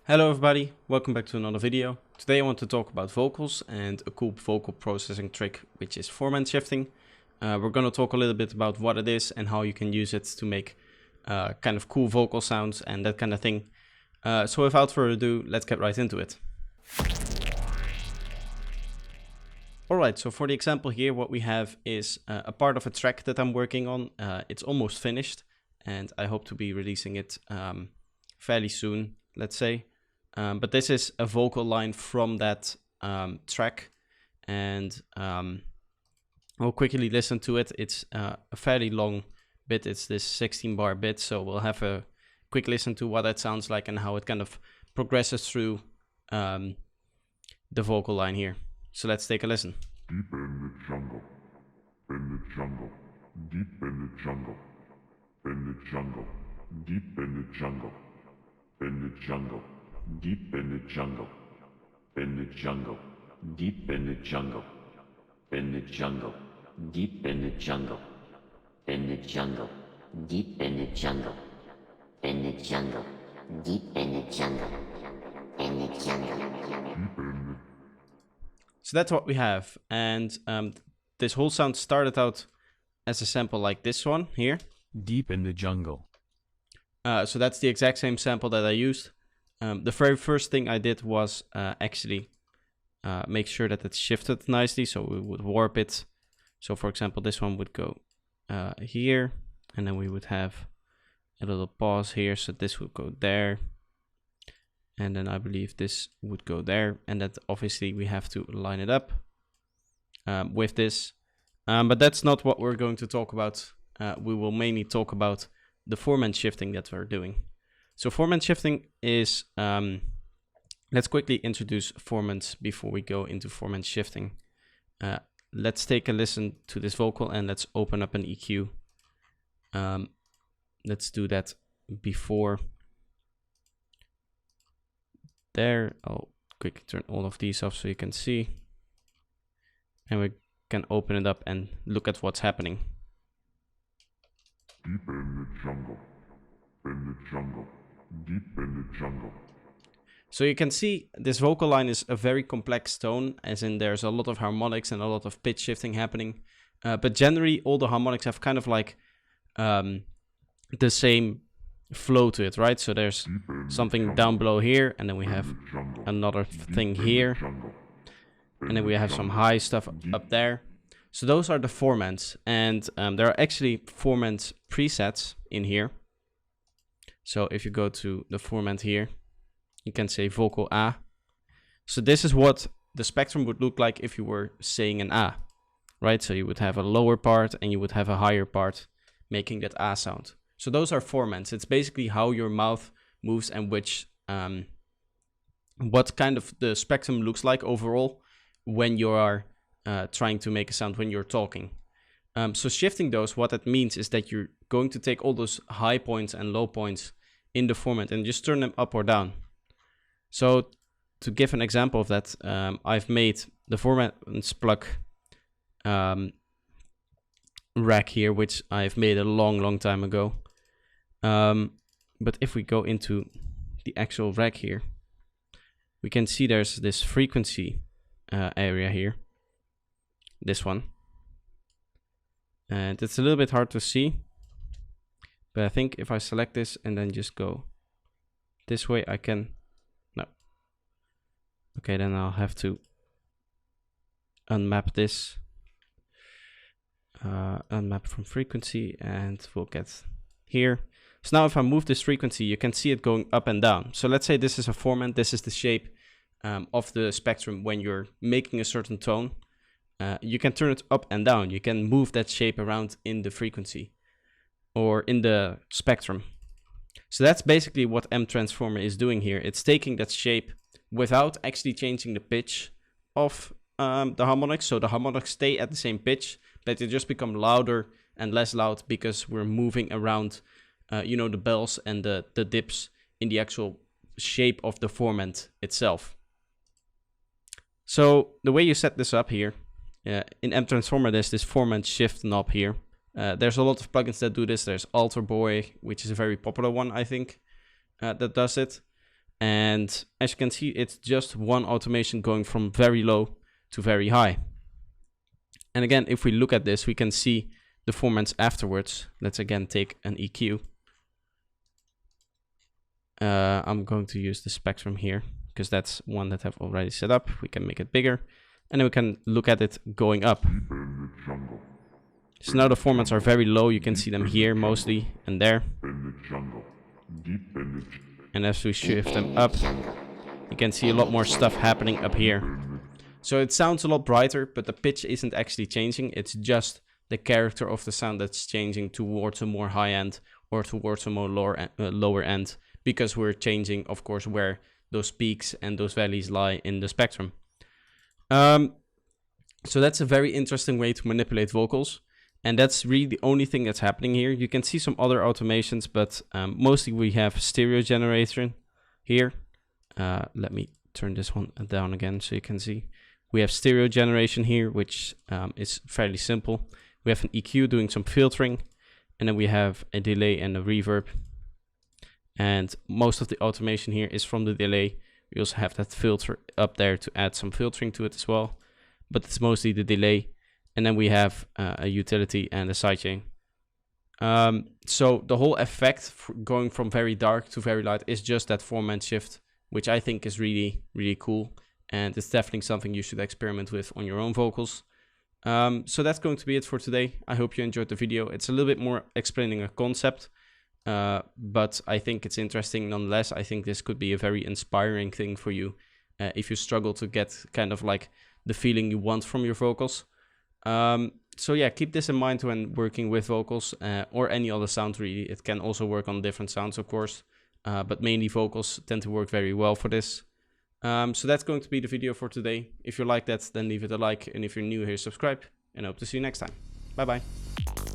Hello everybody, welcome back to another video. Today I want to talk about vocals and a cool vocal processing trick, which is formant shifting. We're going to talk a little bit about what it is and how you can use it to make kind of cool vocal sounds and that kind of thing. So without further ado, let's get right into it. Alright, so for the example here, what we have is a part of a track that I'm working on. It's almost finished and I hope to be releasing it fairly soon, let's say. But this is a vocal line from that track, and we'll quickly listen to it. It's a fairly long bit. It's this 16 bar bit, so we'll have a quick listen to what that sounds like and how it kind of progresses through the vocal line here. So let's take a listen. Deep in the jungle, deep in the jungle, in the jungle, deep in the jungle, in the jungle. Deep in the jungle, in the jungle, deep in the jungle, in the jungle, deep in the jungle, in the jungle, deep in the jungle, in the jungle, deep in the jungle, in the jungle. So that's what we have, and this whole sound started out as a sample like this one here. Deep in the jungle. So that's the exact same sample that I used. The very first thing I did was actually make sure that it shifted nicely, so we would warp it. So for example, this one would go here, and then we would have a little pause here, so this would go there. And then I believe this would go there, and that obviously we have to line it up with this. But that's not what we're going to talk about. We will mainly talk about the formant shifting that we're doing. So formant shifting is, let's quickly introduce formants before we go into formant shifting. Let's take a listen to this vocal and let's open up an EQ. Let's do that before. There, I'll quickly turn all of these off so you can see. And we can open it up and look at what's happening. Deep in the jungle, in the jungle. Deep in the jungle. So you can see this vocal line is a very complex tone, as in there's a lot of harmonics and a lot of pitch shifting happening. But generally all the harmonics have kind of like the same flow to it, right? So there's something down below here, and then we have another thing here, and then we have some high stuff up there. So those are the formants, and there are actually formant presets in here. So if you go to the formant here, you can say vocal A. So this is what the spectrum would look like if you were saying an A, right? So you would have a lower part and you would have a higher part making that A sound. So those are formants. It's basically how your mouth moves and which, what kind of the spectrum looks like overall when you are trying to make a sound when you're talking. So shifting those, what that means is that you're going to take all those high points and low points in the formant and just turn them up or down. So to give an example of that, I've made the formants plug rack here, which I've made a long time ago. But if we go into the actual rack here, we can see there's this frequency area here, this one. And it's a little bit hard to see, but I think if I select this and then just go this way, I can, no. Okay, then I'll have to unmap this, unmap from frequency, and we'll get here. So now if I move this frequency, you can see it going up and down. So let's say this is a formant, this is the shape of the spectrum when you're making a certain tone. You can turn it up and down. You can move that shape around in the frequency or in the spectrum. So that's basically what M Transformer is doing here. It's taking that shape without actually changing the pitch of the harmonics. So the harmonics stay at the same pitch, but they just become louder and less loud because we're moving around, you know, the bells and the dips in the actual shape of the formant itself. So the way you set this up here, in M Transformer, there's this Formant Shift knob here. There's a lot of plugins that do this. There's Alter Boy, which is a very popular one, I think, that does it. And as you can see, it's just one automation going from very low to very high. And again, if we look at this, we can see the formants afterwards. Let's again take an EQ. I'm going to use the spectrum here because that's one that I've already set up. We can make it bigger and then we can look at it going up. So now the formants are very low. You can see them here mostly and there. And as we shift them up, you can see a lot more stuff happening up here. So it sounds a lot brighter, but the pitch isn't actually changing. It's just the character of the sound that's changing towards a more high end or towards a more lower end, because we're changing, of course, where those peaks and those valleys lie in the spectrum. So that's a very interesting way to manipulate vocals. And that's really the only thing that's happening here. You can see some other automations, but mostly we have stereo generation here. Let me turn this one down again so you can see. We have stereo generation here, which is fairly simple. We have an EQ doing some filtering, and then we have a delay and a reverb. And most of the automation here is from the delay. We also have that filter up there to add some filtering to it as well, but it's mostly the delay. And then we have a utility and a sidechain. So the whole effect going from very dark to very light is just that Formant shift, which I think is really, really cool. And it's definitely something you should experiment with on your own vocals. So that's going to be it for today. I hope you enjoyed the video. It's a little bit more explaining a concept, but I think it's interesting nonetheless. I think this could be a very inspiring thing for you if you struggle to get kind of like the feeling you want from your vocals. So yeah, keep this in mind when working with vocals or any other sound really. It can also work on different sounds, of course, but mainly vocals tend to work very well for this. So that's going to be the video for today. If you like that, then leave it a like, and if you're new here, subscribe, and I hope to see you next time. Bye bye.